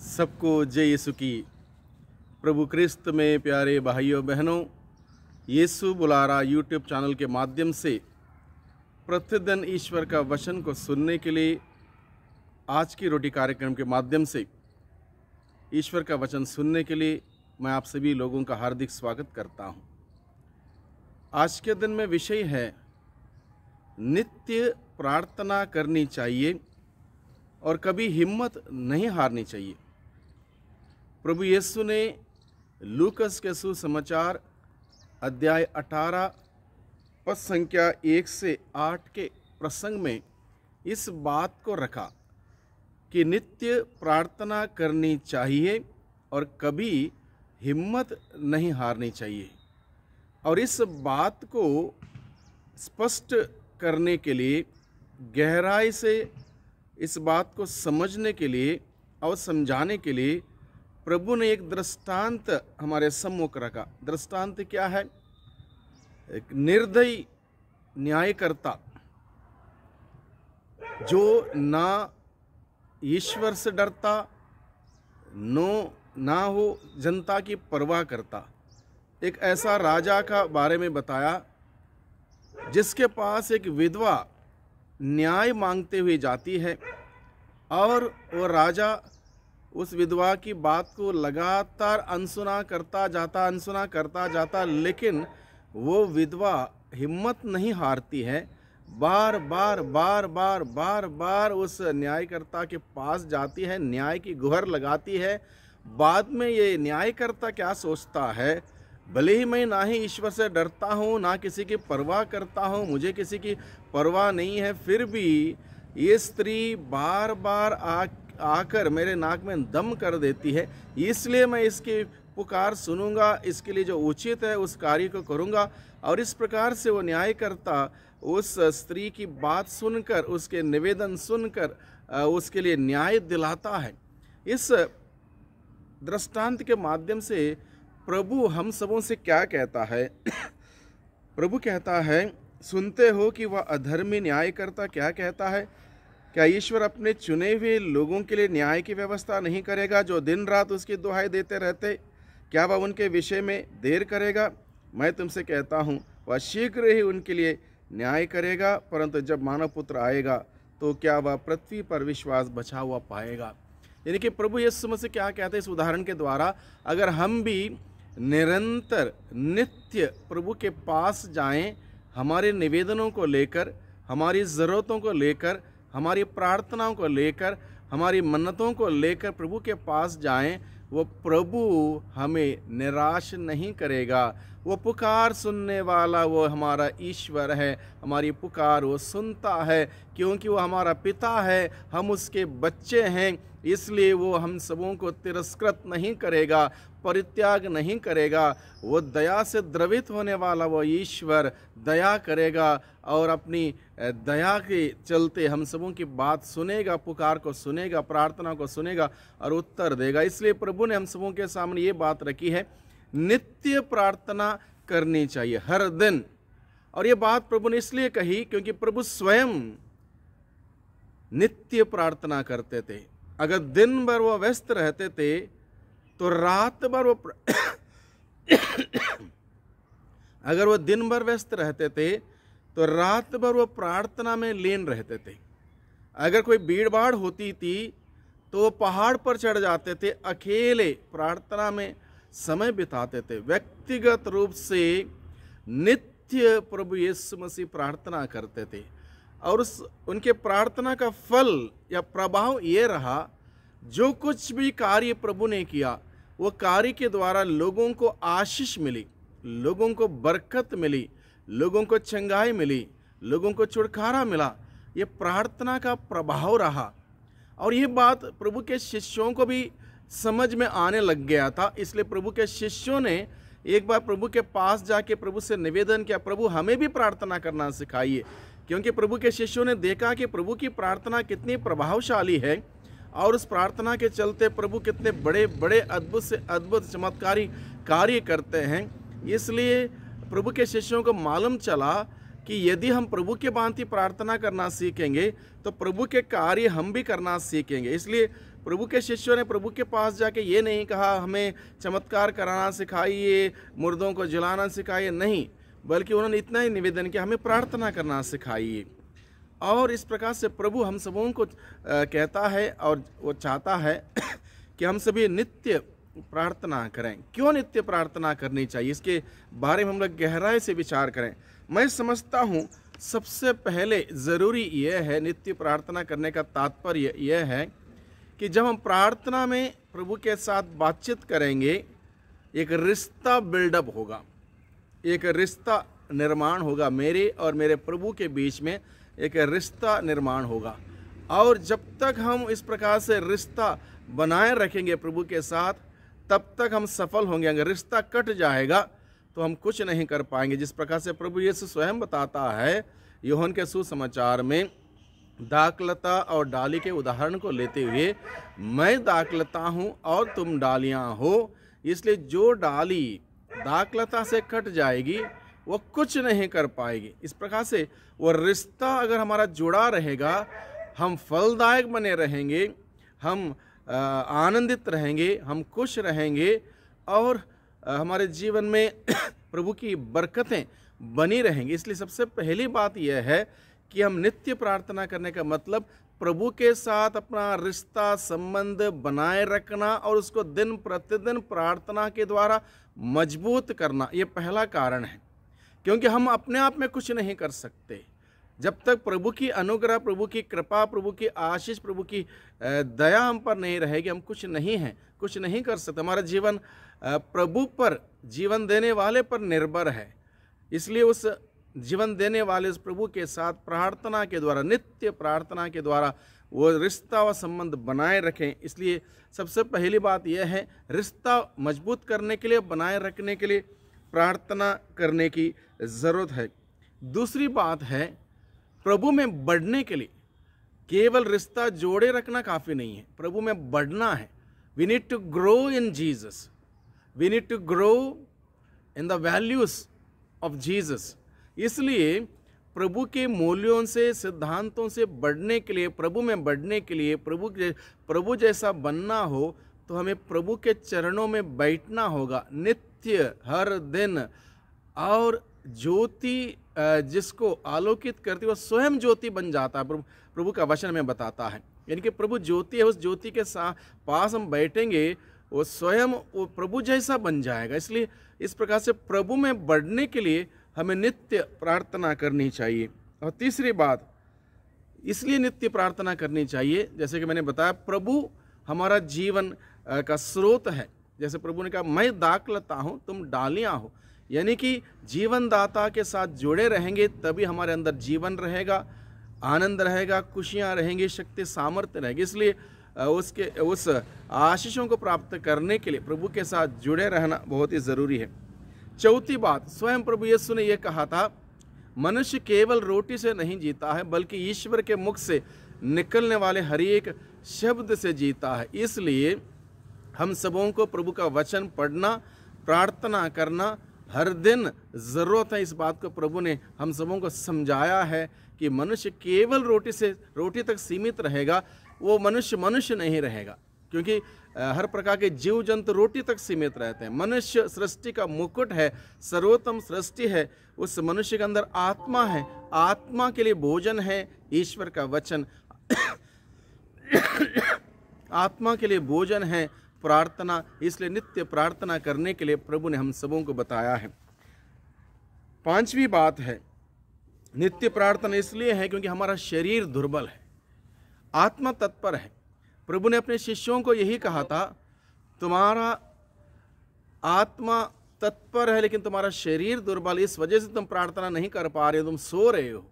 सबको जय यीशु की। प्रभु क्रिस्त में प्यारे भाइयों बहनों, यीशु बुला रहा यूट्यूब चैनल के माध्यम से प्रतिदिन ईश्वर का वचन को सुनने के लिए आज की रोटी कार्यक्रम के माध्यम से ईश्वर का वचन सुनने के लिए मैं आप सभी लोगों का हार्दिक स्वागत करता हूं। आज के दिन में विषय है नित्य प्रार्थना करनी चाहिए और कभी हिम्मत नहीं हारनी चाहिए। प्रभु यीशु ने लूकस के सुसमाचार अध्याय 18 पद संख्या 1 से 8 के प्रसंग में इस बात को रखा कि नित्य प्रार्थना करनी चाहिए और कभी हिम्मत नहीं हारनी चाहिए। और इस बात को स्पष्ट करने के लिए, गहराई से इस बात को समझने के लिए और समझाने के लिए प्रभु ने एक दृष्टांत हमारे सम्मुख रखा। दृष्टांत क्या है? एक निर्दयी न्यायकर्ता जो ना ईश्वर से डरता, ना हो जनता की परवाह करता, एक ऐसा राजा का बारे में बताया जिसके पास एक विधवा न्याय मांगते हुए जाती है और वो राजा उस विधवा की बात को लगातार अनसुना करता जाता, लेकिन वो विधवा हिम्मत नहीं हारती है। बार बार उस न्यायकर्ता के पास जाती है, न्याय की गुहार लगाती है। बाद में ये न्यायकर्ता क्या सोचता है, भले ही मैं ना ही ईश्वर से डरता हूँ, ना किसी की परवाह करता हूँ, मुझे किसी की परवाह नहीं है, फिर भी ये स्त्री बार बार आकर मेरे नाक में दम कर देती है, इसलिए मैं इसकी पुकार सुनूंगा, इसके लिए जो उचित है उस कार्य को करूंगा। और इस प्रकार से वो न्यायकर्ता उस स्त्री की बात सुनकर, उसके निवेदन सुनकर उसके लिए न्याय दिलाता है। इस दृष्टांत के माध्यम से प्रभु हम सबों से क्या कहता है? प्रभु कहता है, सुनते हो कि वह अधर्मी न्यायकर्ता क्या कहता है? क्या ईश्वर अपने चुने हुए लोगों के लिए न्याय की व्यवस्था नहीं करेगा, जो दिन रात उसकी दुहाई देते रहते? क्या वह उनके विषय में देर करेगा? मैं तुमसे कहता हूँ, वह शीघ्र ही उनके लिए न्याय करेगा। परंतु जब मानव पुत्र आएगा तो क्या वह पृथ्वी पर विश्वास बचा हुआ पाएगा? यानी कि प्रभु यीशु मसीह क्या कहते हैं इस उदाहरण के द्वारा, अगर हम भी निरंतर नित्य प्रभु के पास जाएं, हमारे निवेदनों को लेकर, हमारी ज़रूरतों को लेकर, हमारी प्रार्थनाओं को लेकर, हमारी मन्नतों को लेकर प्रभु के पास जाएं, वो प्रभु हमें निराश नहीं करेगा। वो पुकार सुनने वाला वो हमारा ईश्वर है, हमारी पुकार वो सुनता है, क्योंकि वो हमारा पिता है, हम उसके बच्चे हैं, इसलिए वो हम सबों को तिरस्कृत नहीं करेगा, परित्याग नहीं करेगा। वो दया से द्रवित होने वाला वो ईश्वर दया करेगा और अपनी दया के चलते हम सबों की बात सुनेगा, पुकार को सुनेगा, प्रार्थना को सुनेगा और उत्तर देगा। इसलिए प्रभु ने हम सबों के सामने ये बात रखी है, नित्य प्रार्थना करनी चाहिए हर दिन। और ये बात प्रभु ने इसलिए कही क्योंकि प्रभु स्वयं नित्य प्रार्थना करते थे। अगर दिन भर वो व्यस्त रहते थे तो रात भर वो अगर वो दिन भर व्यस्त रहते थे तो रात भर वो प्रार्थना में लीन रहते थे। अगर कोई भीड़ भाड़ होती थी तो वो पहाड़ पर चढ़ जाते थे, अकेले प्रार्थना में समय बिताते थे। व्यक्तिगत रूप से नित्य प्रभु यीशु मसीह प्रार्थना करते थे और उनके प्रार्थना का फल या प्रभाव ये रहा, जो कुछ भी कार्य प्रभु ने किया वो कार्य के द्वारा लोगों को आशीष मिली, लोगों को बरकत मिली, लोगों को चंगाई मिली, लोगों को छुटकारा मिला। ये प्रार्थना का प्रभाव रहा और ये बात प्रभु के शिष्यों को भी समझ में आने लग गया था। इसलिए प्रभु के शिष्यों ने एक बार प्रभु के पास जाके प्रभु से निवेदन किया, प्रभु हमें भी प्रार्थना करना सिखाइए। क्योंकि प्रभु के शिष्यों ने देखा कि प्रभु की प्रार्थना कितनी प्रभावशाली है और उस प्रार्थना के चलते प्रभु कितने बड़े बड़े अद्भुत से अद्भुत चमत्कारी कार्य करते हैं। इसलिए प्रभु के शिष्यों को मालूम चला कि यदि हम प्रभु के भांति प्रार्थना करना सीखेंगे तो प्रभु के कार्य हम भी करना सीखेंगे। इसलिए प्रभु के शिष्यों ने प्रभु के पास जाके ये नहीं कहा हमें चमत्कार कराना सिखाइए, मुर्दों को जलाना सिखाइए, नहीं, बल्कि उन्होंने इतना ही निवेदन किया हमें प्रार्थना करना सिखाइए। और इस प्रकार से प्रभु हम सबों को कहता है और वो चाहता है कि हम सभी नित्य प्रार्थना करें। क्यों नित्य प्रार्थना करनी चाहिए, इसके बारे में हम लोग गहराई से विचार करें। मैं समझता हूँ सबसे पहले ज़रूरी यह है, नित्य प्रार्थना करने का तात्पर्य यह है कि जब हम प्रार्थना में प्रभु के साथ बातचीत करेंगे, एक रिश्ता बिल्डअप होगा, एक रिश्ता निर्माण होगा, मेरे और मेरे प्रभु के बीच में एक रिश्ता निर्माण होगा। और जब तक हम इस प्रकार से रिश्ता बनाए रखेंगे प्रभु के साथ, तब तक हम सफल होंगे। अगर रिश्ता कट जाएगा तो हम कुछ नहीं कर पाएंगे। जिस प्रकार से प्रभु यीशु स्वयं बताता है यूहन्ना के सुसमाचार में, दाखलता और डाली के उदाहरण को लेते हुए, मैं दाखलता हूँ और तुम डालियाँ हो, इसलिए जो डाली दाखलता से कट जाएगी वो कुछ नहीं कर पाएगी। इस प्रकार से वो रिश्ता अगर हमारा जुड़ा रहेगा, हम फलदायक बने रहेंगे, हम आनंदित रहेंगे, हम खुश रहेंगे और हमारे जीवन में प्रभु की बरकतें बनी रहेंगी। इसलिए सबसे पहली बात यह है कि हम नित्य प्रार्थना करने का मतलब प्रभु के साथ अपना रिश्ता संबंध बनाए रखना और उसको दिन प्रतिदिन प्रार्थना के द्वारा मजबूत करना, ये पहला कारण है। क्योंकि हम अपने आप में कुछ नहीं कर सकते। जब तक प्रभु की अनुग्रह, प्रभु की कृपा, प्रभु की आशीष, प्रभु की दया हम पर नहीं रहेगी, हम कुछ नहीं हैं, कुछ नहीं कर सकते। हमारा जीवन प्रभु पर, जीवन देने वाले पर निर्भर है। इसलिए उस जीवन देने वाले उस प्रभु के साथ प्रार्थना के द्वारा, नित्य प्रार्थना के द्वारा वो रिश्ता व संबंध बनाए रखें। इसलिए सबसे पहली बात यह है, रिश्ता मजबूत करने के लिए, बनाए रखने के लिए प्रार्थना करने की ज़रूरत है। दूसरी बात है, प्रभु में बढ़ने के लिए केवल रिश्ता जोड़े रखना काफ़ी नहीं है, प्रभु में बढ़ना है। We need to grow in Jesus, we need to grow in the values of Jesus. इसलिए प्रभु के मूल्यों से, सिद्धांतों से बढ़ने के लिए, प्रभु में बढ़ने के लिए, प्रभु जैसा बनना हो तो हमें प्रभु के चरणों में बैठना होगा नित्य, हर दिन। और ज्योति जिसको आलोकित करती है वो स्वयं ज्योति बन जाता है, प्रभु का वचन में बताता है। यानी कि प्रभु ज्योति है, उस ज्योति के पास हम बैठेंगे, वो स्वयं वो प्रभु जैसा बन जाएगा। इसलिए इस प्रकार से प्रभु में बढ़ने के लिए हमें नित्य प्रार्थना करनी चाहिए। और तीसरी बात, इसलिए नित्य प्रार्थना करनी चाहिए, जैसे कि मैंने बताया, प्रभु हमारा जीवन का स्रोत है। जैसे प्रभु ने कहा, मैं दाखलता हूँ, तुम डालियाँ हो। यानी कि जीवन दाता के साथ जुड़े रहेंगे तभी हमारे अंदर जीवन रहेगा, आनंद रहेगा, खुशियाँ रहेंगी, शक्ति सामर्थ्य रहेगी। इसलिए उस आशीषों को प्राप्त करने के लिए प्रभु के साथ जुड़े रहना बहुत ही ज़रूरी है। चौथी बात, स्वयं प्रभु यीशु ने यह कहा था, मनुष्य केवल रोटी से नहीं जीता है बल्कि ईश्वर के मुख से निकलने वाले हर एक शब्द से जीता है। इसलिए हम सबों को प्रभु का वचन पढ़ना, प्रार्थना करना हर दिन ज़रूरत है। इस बात को प्रभु ने हम सबों को समझाया है कि मनुष्य केवल रोटी तक सीमित रहेगा, वो मनुष्य नहीं रहेगा। क्योंकि हर प्रकार के जीव जंतु रोटी तक सीमित रहते हैं। मनुष्य सृष्टि का मुकुट है, सर्वोत्तम सृष्टि है। उस मनुष्य के अंदर आत्मा है, आत्मा के लिए भोजन है ईश्वर का वचन आत्मा के लिए भोजन है प्रार्थना। इसलिए नित्य प्रार्थना करने के लिए प्रभु ने हम सबों को बताया है। पांचवी बात है, नित्य प्रार्थना इसलिए है क्योंकि हमारा शरीर दुर्बल है, आत्मा तत्पर है। प्रभु ने अपने शिष्यों को यही कहा था, तुम्हारा आत्मा तत्पर है लेकिन तुम्हारा शरीर दुर्बल, इस वजह से तुम प्रार्थना नहीं कर पा रहे हो, तुम सो रहे हो।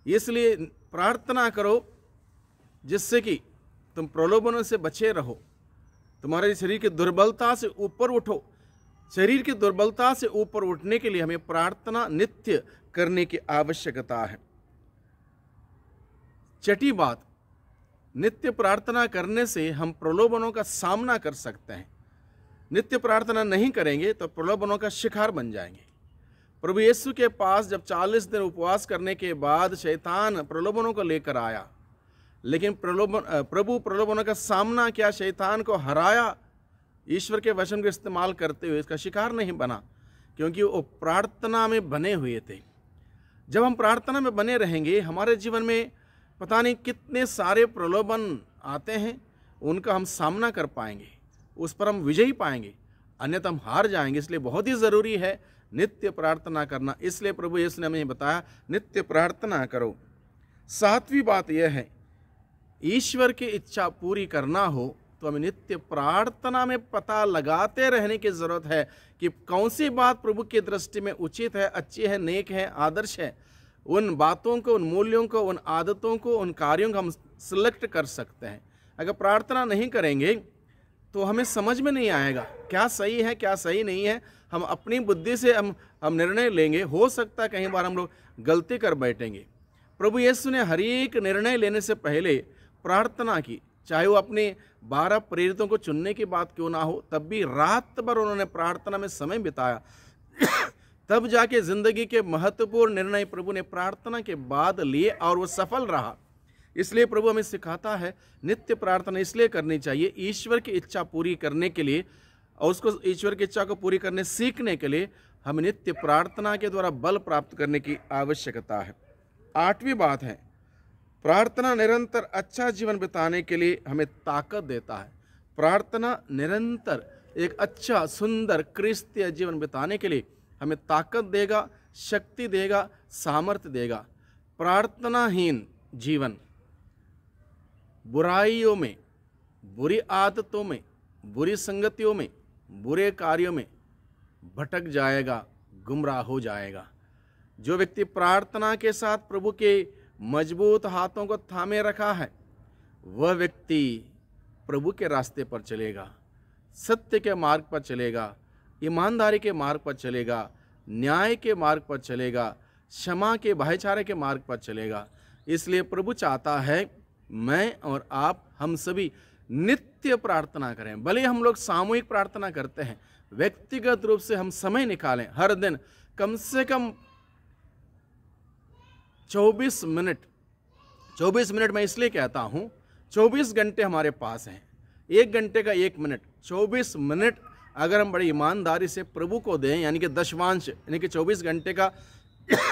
इसलिए प्रार्थना करो जिससे कि तुम प्रलोभनों से बचे रहो, तुम्हारे शरीर की दुर्बलता से ऊपर उठो। शरीर की दुर्बलता से ऊपर उठने के लिए हमें प्रार्थना नित्य करने की आवश्यकता है। छठी बात, नित्य प्रार्थना करने से हम प्रलोभनों का सामना कर सकते हैं। नित्य प्रार्थना नहीं करेंगे तो प्रलोभनों का शिकार बन जाएंगे। प्रभु यीशु के पास जब 40 दिन उपवास करने के बाद शैतान प्रलोभनों को लेकर आया, लेकिन प्रभु प्रलोभनों का सामना किया, शैतान को हराया, ईश्वर के वचन को इस्तेमाल करते हुए इसका शिकार नहीं बना, क्योंकि वो प्रार्थना में बने हुए थे। जब हम प्रार्थना में बने रहेंगे, हमारे जीवन में पता नहीं कितने सारे प्रलोभन आते हैं, उनका हम सामना कर पाएंगे, उस पर हम विजयी पाएंगे, अन्यथा हम हार जाएंगे। इसलिए बहुत ही ज़रूरी है नित्य प्रार्थना करना। इसलिए प्रभु यीशु ने हमें बताया नित्य प्रार्थना करो। 7वीं बात यह है, ईश्वर की इच्छा पूरी करना हो तो हमें नित्य प्रार्थना में पता लगाते रहने की ज़रूरत है कि कौन सी बात प्रभु की दृष्टि में उचित है, अच्छी है, नेक है, आदर्श है। उन बातों को, उन मूल्यों को, उन आदतों को, उन कार्यों को हम सिलेक्ट कर सकते हैं। अगर प्रार्थना नहीं करेंगे तो हमें समझ में नहीं आएगा क्या सही है, क्या सही नहीं है। हम अपनी बुद्धि से हम निर्णय लेंगे, हो सकता है कई बार हम लोग गलती कर बैठेंगे। प्रभु यीशु ने हर एक निर्णय लेने से पहले प्रार्थना की, चाहे वो अपने 12 प्रेरितों को चुनने की बात क्यों ना हो, तब भी रात भर उन्होंने प्रार्थना में समय बिताया। तब जाके जिंदगी के महत्वपूर्ण निर्णय प्रभु ने प्रार्थना के बाद लिए और वो सफल रहा। इसलिए प्रभु हमें सिखाता है नित्य प्रार्थना इसलिए करनी चाहिए, ईश्वर की इच्छा पूरी करने के लिए, और उसको ईश्वर की इच्छा को पूरी करने सीखने के लिए हमें नित्य प्रार्थना के द्वारा बल प्राप्त करने की आवश्यकता है। 8वीं बात है, प्रार्थना निरंतर अच्छा जीवन बिताने के लिए हमें ताकत देता है। प्रार्थना निरंतर एक अच्छा, सुंदर, क्रिस्तीय जीवन बिताने के लिए हमें ताकत देगा, शक्ति देगा, सामर्थ्य देगा। प्रार्थनाहीन जीवन बुराइयों में, बुरी आदतों में, बुरी संगतियों में, बुरे कार्यों में भटक जाएगा, गुमराह हो जाएगा। जो व्यक्ति प्रार्थना के साथ प्रभु के मजबूत हाथों को थामे रखा है, वह व्यक्ति प्रभु के रास्ते पर चलेगा, सत्य के मार्ग पर चलेगा, ईमानदारी के मार्ग पर चलेगा, न्याय के मार्ग पर चलेगा, क्षमा के, भाईचारे के मार्ग पर चलेगा। इसलिए प्रभु चाहता है मैं और आप, हम सभी नित्य प्रार्थना करें। भले हम लोग सामूहिक प्रार्थना करते हैं, व्यक्तिगत रूप से हम समय निकालें, हर दिन कम से कम 24 मिनट। 24 मिनट मैं इसलिए कहता हूँ, 24 घंटे हमारे पास हैं, 1 घंटे का 1 मिनट, 24 मिनट अगर हम बड़ी ईमानदारी से प्रभु को दें, यानी कि दशवांश, यानी कि 24 घंटे का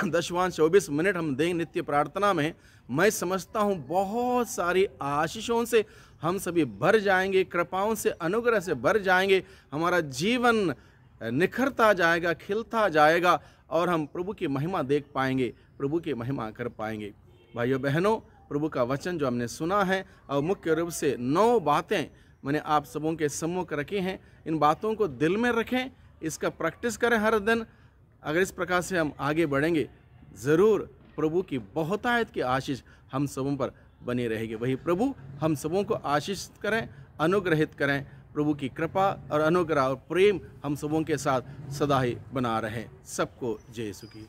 दशवांश 24 मिनट हम दें नित्य प्रार्थना में, मैं समझता हूँ बहुत सारी आशीषों से हम सभी भर जाएंगे, कृपाओं से, अनुग्रह से भर जाएंगे। हमारा जीवन निखरता जाएगा, खिलता जाएगा और हम प्रभु की महिमा देख पाएंगे, प्रभु की महिमा कर पाएंगे। भाइयों बहनों, प्रभु का वचन जो हमने सुना है और मुख्य रूप से 9 बातें मैंने आप सबों के सम्मुख रखी हैं, इन बातों को दिल में रखें, इसका प्रैक्टिस करें हर दिन। अगर इस प्रकार से हम आगे बढ़ेंगे, ज़रूर प्रभु की बहुतायत की आशीष हम सबों पर बनी रहेगी। वही प्रभु हम सबों को आशीष करें, अनुग्रहित करें। प्रभु की कृपा और अनुग्रह और प्रेम हम सबों के साथ सदा ही बना रहे। सबको जय यीशु की।